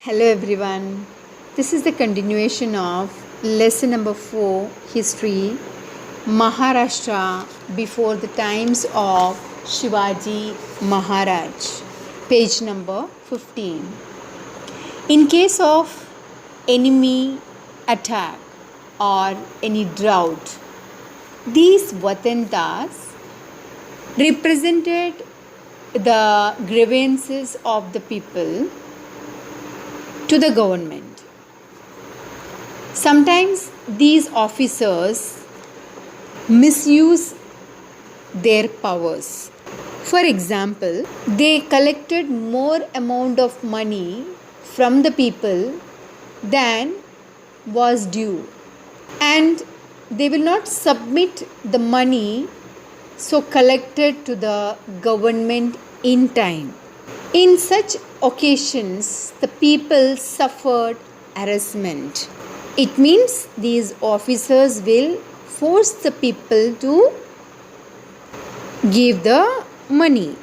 Hello everyone. This is the continuation of lesson number 4 History Maharashtra before the times of Shivaji Maharaj. Page number 15. In case of enemy attack or any drought, these Vatandas represented the grievances of the people to the government. Sometimes these officers misuse their powers. For example, they collected more amount of money from the people than was due, and they will not submit the money so collected to the government in time. In such occasions, the people suffered harassment. It means these officers will force the people to give the money.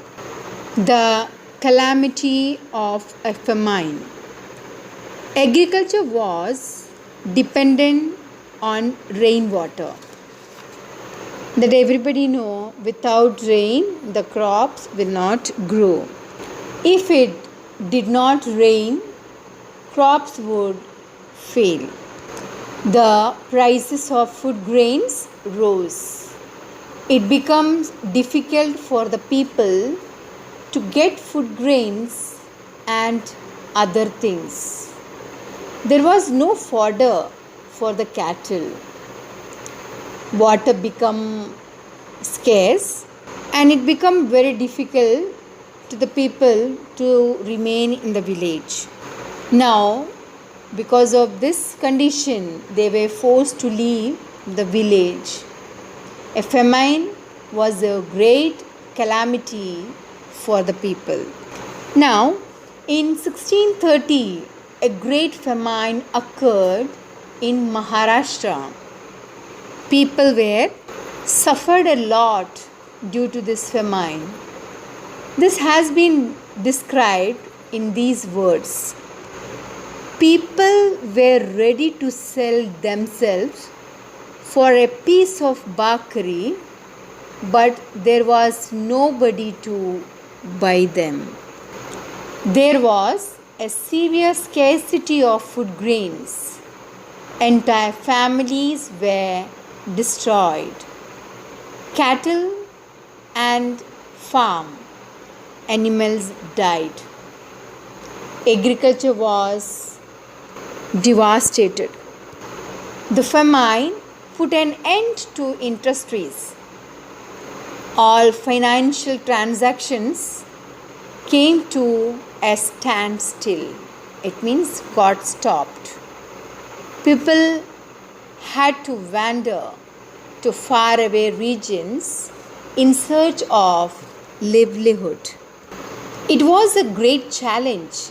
The calamity of a famine. Agriculture was dependent on rainwater. That everybody know, without rain, the crops will not grow. If it did not rain, crops would fail. The prices of food grains rose. It becomes difficult for the people to get food grains and other things. There was no fodder for the cattle. Water became scarce, and it became very difficult to the people to remain in the village. Now, because of this condition, they were forced to leave the village. A famine was a great calamity for the people. Now, in 1630, a great famine occurred in Maharashtra. People were suffered a lot due to this famine. This has been described in these words. People were ready to sell themselves for a piece of bakri, but there was nobody to buy them. There was a severe scarcity of food grains. Entire families were destroyed. Cattle and farm animals died. Agriculture was devastated. The famine put an end to industries. All financial transactions came to a standstill. It means got stopped. People had to wander to faraway regions in search of livelihood. It was a great challenge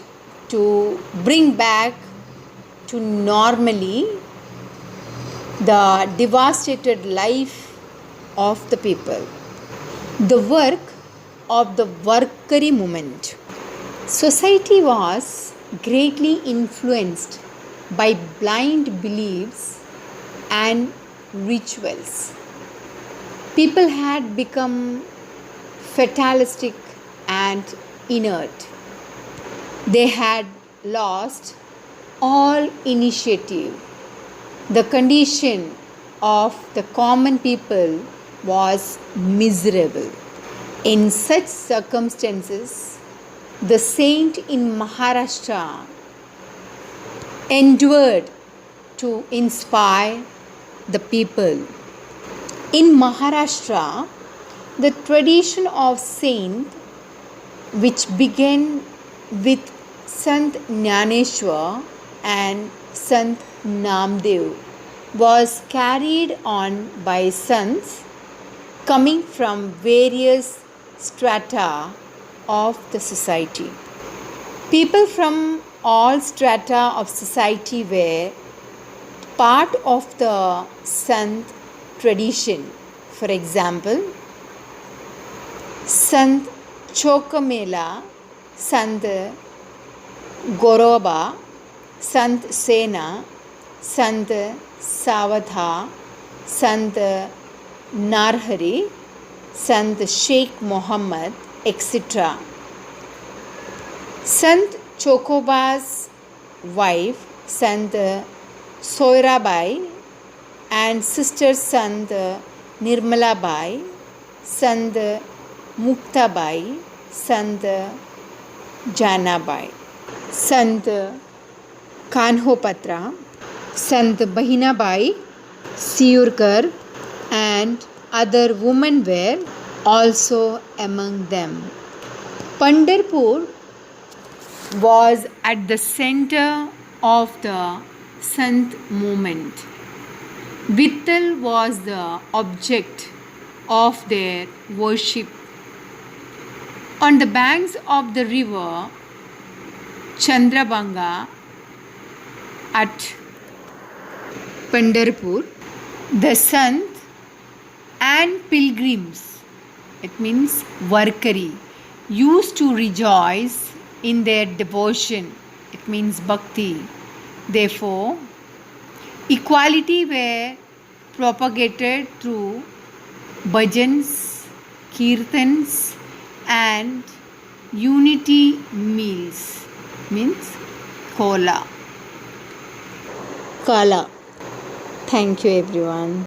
to bring back to normally the devastated life of the people. The work of the Warkari movement. Society was greatly influenced by blind beliefs and rituals. People had become fatalistic and inert. They had lost all initiative. The condition of the common people was miserable. In such circumstances, the saint in Maharashtra endured to inspire the people. In Maharashtra, the tradition of saint, which began with Sant Jnaneshwar and Sant Namdev, was carried on by sons coming from various strata of the society. People from all strata of society were part of the Sant tradition. For example, Sant Chokamela, Sant Goroba, Sant Sena, Sant Savatha, Sant Narhari, Sant Sheikh Mohammed, etc. Sant Chokoba's wife, Sant Soirabai, and sister Sant Nirmalabai, Sant Muktabai, Sant Janabai, Sant Kanhopatra, Sant Bahinabai, Siurkar, and other women were also among them. Pandharpur was at the center of the Sant movement. Vittal was the object of their worship. On the banks of the river Chandrabanga at Pandharpur, the Sant and pilgrims, it means Varkari, used to rejoice in their devotion, it means bhakti. Therefore, equality were propagated through bhajans, kirtans, and unity meals, means kola. Kala. Thank you everyone.